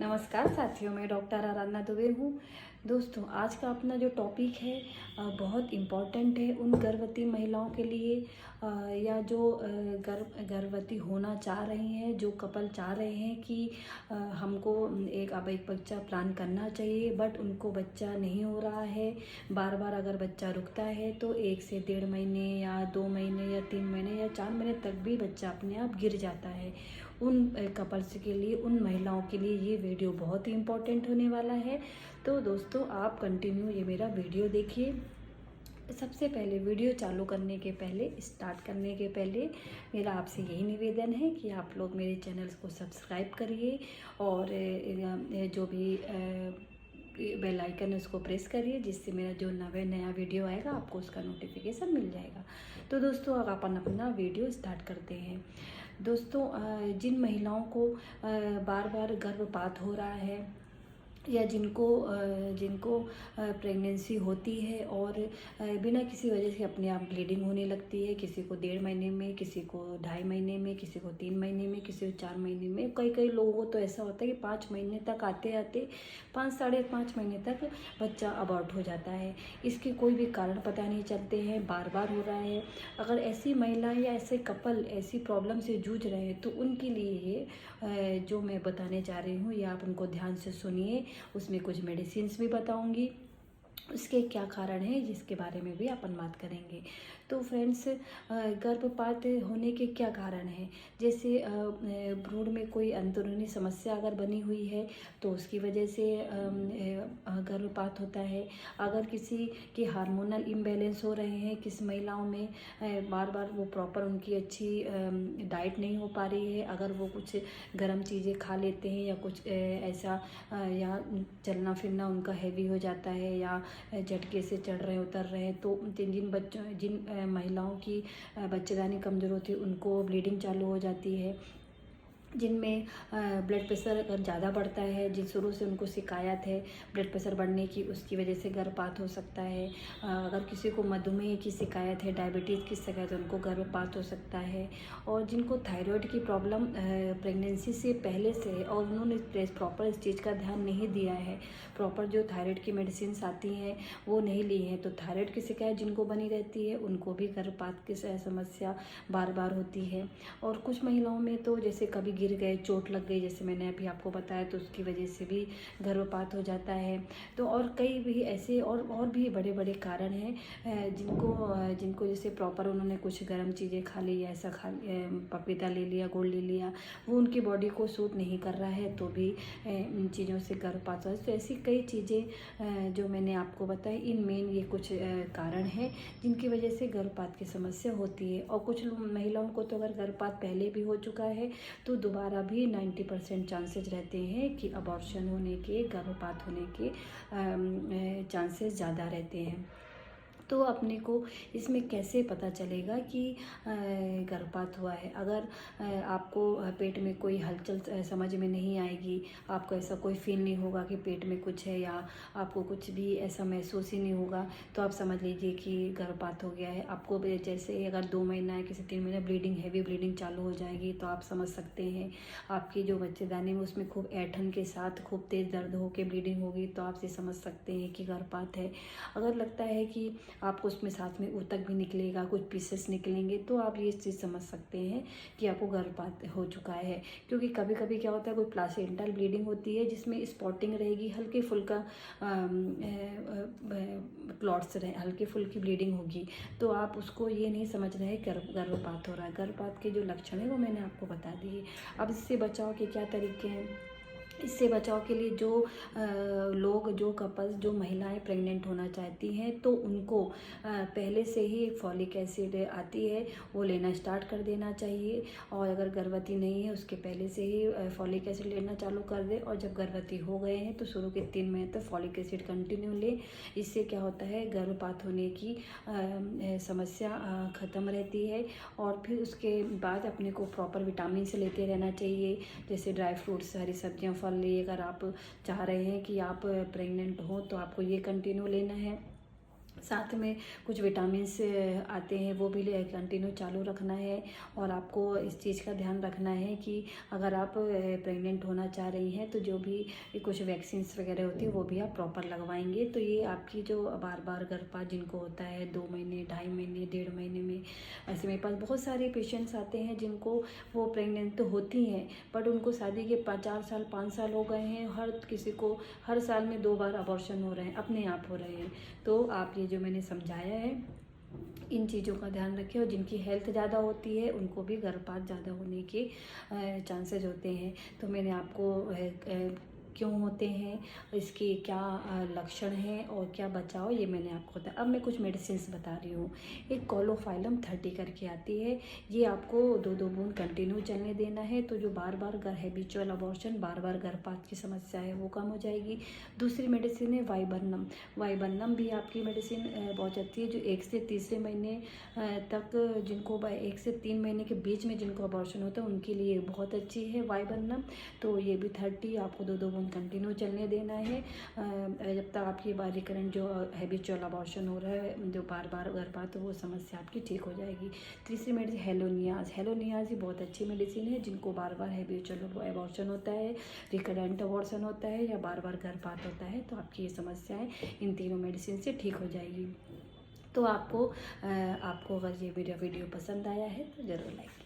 नमस्कार साथियों, मैं डॉक्टर आराधना दुबे हूँ। दोस्तों, आज का अपना जो टॉपिक है बहुत इम्पॉर्टेंट है उन गर्भवती महिलाओं के लिए या जो गर्भवती होना चाह रही हैं, जो कपल चाह रहे हैं कि हमको एक बच्चा प्लान करना चाहिए, बट उनको बच्चा नहीं हो रहा है। बार बार अगर बच्चा रुकता है तो 1 से 1.5 महीने या 2 महीने या 3 महीने या 4 महीने तक भी बच्चा अपने आप गिर जाता है। उन कपल्स के लिए, उन महिलाओं के लिए ये वीडियो बहुत ही इम्पोर्टेंट होने वाला है। तो दोस्तों, आप कंटिन्यू ये मेरा वीडियो देखिए। सबसे पहले वीडियो चालू करने के पहले, स्टार्ट करने के पहले मेरा आपसे यही निवेदन है कि आप लोग मेरे चैनल को सब्सक्राइब करिए और जो भी बेल आइकन है उसको प्रेस करिए, जिससे मेरा जो नया वीडियो आएगा आपको उसका नोटिफिकेशन मिल जाएगा। तो दोस्तों, अब अपन अपना वीडियो स्टार्ट करते हैं। दोस्तों, जिन महिलाओं को बार बार गर्भपात हो रहा है या जिनको प्रेगनेंसी होती है और बिना किसी वजह से अपने आप ब्लीडिंग होने लगती है, किसी को 1.5 महीने में, किसी को 2.5 महीने में, किसी को 3 महीने में, किसी को 4 महीने में, कई लोगों को तो ऐसा होता है कि 5 महीने तक आते आते 5 साढ़े 5 महीने तक बच्चा अबॉर्ट हो जाता है। इसके कोई भी कारण पता नहीं चलते हैं, बार बार हो रहा है। अगर ऐसी महिलाएं या ऐसे कपल ऐसी प्रॉब्लम से जूझ रहे हैं तो उनके लिए ये जो मैं बताने जा रही हूँ, ये आप उनको ध्यान से सुनिए। उसमें कुछ मेडिसिन्स भी बताऊंगी, उसके क्या कारण है जिसके बारे में भी अपन बात करेंगे। तो फ्रेंड्स, गर्भपात होने के क्या कारण हैं? जैसे भ्रूण में कोई अंदरूनी समस्या अगर बनी हुई है तो उसकी वजह से गर्भपात होता है। अगर किसी के हार्मोनल इम्बैलेंस हो रहे हैं, किस महिलाओं में बार बार वो प्रॉपर उनकी अच्छी डाइट नहीं हो पा रही है, अगर वो कुछ गर्म चीज़ें खा लेते हैं या कुछ ऐसा या चलना फिरना उनका हैवी हो जाता है या झटके से चढ़ रहे उतर रहे हैं, तो जिन महिलाओं की बच्चेदानी कमज़ोर होती है उनको ब्लीडिंग चालू हो जाती है। जिनमें ब्लड प्रेशर अगर ज़्यादा बढ़ता है, जिन शुरू से उनको शिकायत है ब्लड प्रेशर बढ़ने की, उसकी वजह से गर्भपात हो सकता है। अगर किसी को मधुमेह की शिकायत है, डायबिटीज़ की शिकायत है, उनको गर्भपात हो सकता है। और जिनको थायराइड की प्रॉब्लम प्रेगनेंसी से पहले से है और उन्होंने प्रॉपर इस चीज़ का ध्यान नहीं दिया है, प्रॉपर जो थायराइड की मेडिसिन आती हैं वो नहीं ली हैं, तो थायराइड की शिकायत जिनको बनी रहती है उनको भी गर्भपात की समस्या बार बार होती है। और कुछ महिलाओं में तो जैसे कभी गिर गए, चोट लग गई, जैसे मैंने अभी आपको बताया, तो उसकी वजह से भी गर्भपात हो जाता है। तो और कई भी ऐसे और भी बड़े बड़े कारण हैं जिनको जैसे प्रॉपर उन्होंने कुछ गर्म चीज़ें खा ली या ऐसा पपीता ले लिया, गुड़ ले लिया, वो उनकी बॉडी को सूट नहीं कर रहा है तो भी इन चीज़ों से गर्भपात हो। तो ऐसी कई चीज़ें जो मैंने आपको बताई, इन मेन ये कुछ कारण हैं जिनकी वजह से गर्भपात की समस्या होती है। और कुछ महिलाओं को तो अगर गर्भपात पहले भी हो चुका है तो दोबारा भी 90% चांसेस रहते हैं कि अबॉर्शन होने के, गर्भपात होने के चांसेस ज़्यादा रहते हैं। तो अपने को इसमें कैसे पता चलेगा कि गर्भपात हुआ है? अगर आपको पेट में कोई हलचल समझ में नहीं आएगी, आपको ऐसा कोई फील नहीं होगा कि पेट में कुछ है, या आपको कुछ भी ऐसा महसूस ही नहीं होगा, तो आप समझ लीजिए कि गर्भपात हो गया है। आपको जैसे अगर 2 महीना है, किसी 3 महीना ब्लीडिंग, हैवी ब्लीडिंग चालू हो जाएगी तो आप समझ सकते हैं। आपकी जो बच्चेदानी में उसमें खूब ऐंठन के साथ खूब तेज़ दर्द हो के ब्लीडिंग होगी तो आप ये समझ सकते हैं कि गर्भपात है। अगर लगता है कि आपको उसमें साथ में ऊतक भी निकलेगा, कुछ पीसेस निकलेंगे, तो आप ये चीज़ समझ सकते हैं कि आपको गर्भपात हो चुका है। क्योंकि कभी कभी क्या होता है, कोई प्लासेंटल ब्लीडिंग होती है जिसमें स्पॉटिंग रहेगी, हल्के फुल्का क्लॉट्स रहे, हल्के फुल्की ब्लीडिंग होगी, तो आप उसको ये नहीं समझ रहे हैं गर्भपात हो रहा है। गर्भपात के जो लक्षण है वो मैंने आपको बता दिए। अब इससे बचाव के क्या तरीके हैं? इससे बचाव के लिए जो लोग, जो कपल्स, जो महिलाएं प्रेग्नेंट होना चाहती हैं तो उनको पहले से ही फॉलिक एसिड आती है वो लेना स्टार्ट कर देना चाहिए। और अगर गर्भवती नहीं है उसके पहले से ही फॉलिक एसिड लेना चालू कर दे। और जब गर्भवती हो गए हैं तो शुरू के 3 महीने तक फॉलिक एसिड कंटिन्यू लें। इससे क्या होता है, गर्भपात होने की समस्या ख़त्म रहती है। और फिर उसके बाद अपने को प्रॉपर विटामिन से लेते रहना चाहिए, जैसे ड्राई फ्रूट्स, हरी सब्जियां, फल लिए। अगर आप चाह रहे हैं कि आप प्रेग्नेंट हो तो आपको ये कंटिन्यू लेना है। साथ में कुछ विटामिन्स आते हैं, वो भी कंटिन्यू चालू रखना है। और आपको इस चीज़ का ध्यान रखना है कि अगर आप प्रेग्नेंट होना चाह रही हैं तो जो भी कुछ वैक्सीन्स वगैरह होती है वो भी आप प्रॉपर लगवाएंगे। तो ये आपकी जो बार बार गर्भपात जिनको होता है 2 महीने, 2.5 महीने, 1.5 महीने में, ऐसे मेरे पास बहुत सारे पेशेंट्स आते हैं जिनको वो प्रेग्नेंट तो होती हैं बट उनको शादी के 4 साल 5 साल हो गए हैं, हर किसी को हर साल में 2 बार अबॉर्शन हो रहे हैं, अपने आप हो रहे हैं। तो आप ये जो मैंने समझाया है इन चीज़ों का ध्यान रखें। और जिनकी हेल्थ ज़्यादा होती है उनको भी गर्भपात ज़्यादा होने के चांसेस होते हैं। तो मैंने आपको क्यों होते हैं, इसके क्या लक्षण हैं और क्या बचाव, ये मैंने आपको बताया। अब मैं कुछ मेडिसिन बता रही हूँ। एक कोलोफाइलम 30 करके आती है, ये आपको 2-2 बूंद कंटिन्यू चलने देना है। तो जो बार बार हैबिचुअल अबॉर्शन, बार बार गर्भपात की समस्या है वो कम हो जाएगी। दूसरी मेडिसिन है वाइबर्नम। वाइबर्नम भी आपकी मेडिसिन बहुत अच्छी है। जो 1 से तीसरे महीने तक जिनको 1 से 3 महीने के बीच में जिनको अबॉर्शन होता है उनके लिए बहुत अच्छी है वाइबर्नम। तो ये भी 30 आपको 2-2 बूंद कंटिन्यू चलने देना है जब तक आपकी रिकरेंट जो हैबिचुअल अबॉर्शन हो रहा है, जो बार बार गर्भपात, तो वो समस्या आपकी ठीक हो जाएगी। तीसरी मेडिसिन हेलोनियाज। हेलोनियाज ही बहुत अच्छी मेडिसिन है जिनको बार बार हैबिचुअल अबॉर्शन होता है, रिकरेंट अबॉर्शन होता है या बार बार गर्भपात होता है, तो आपकी ये समस्याएं इन तीनों मेडिसिन से ठीक हो जाएगी। तो आपको अगर ये मेरा वीडियो पसंद आया है तो ज़रूर लाइक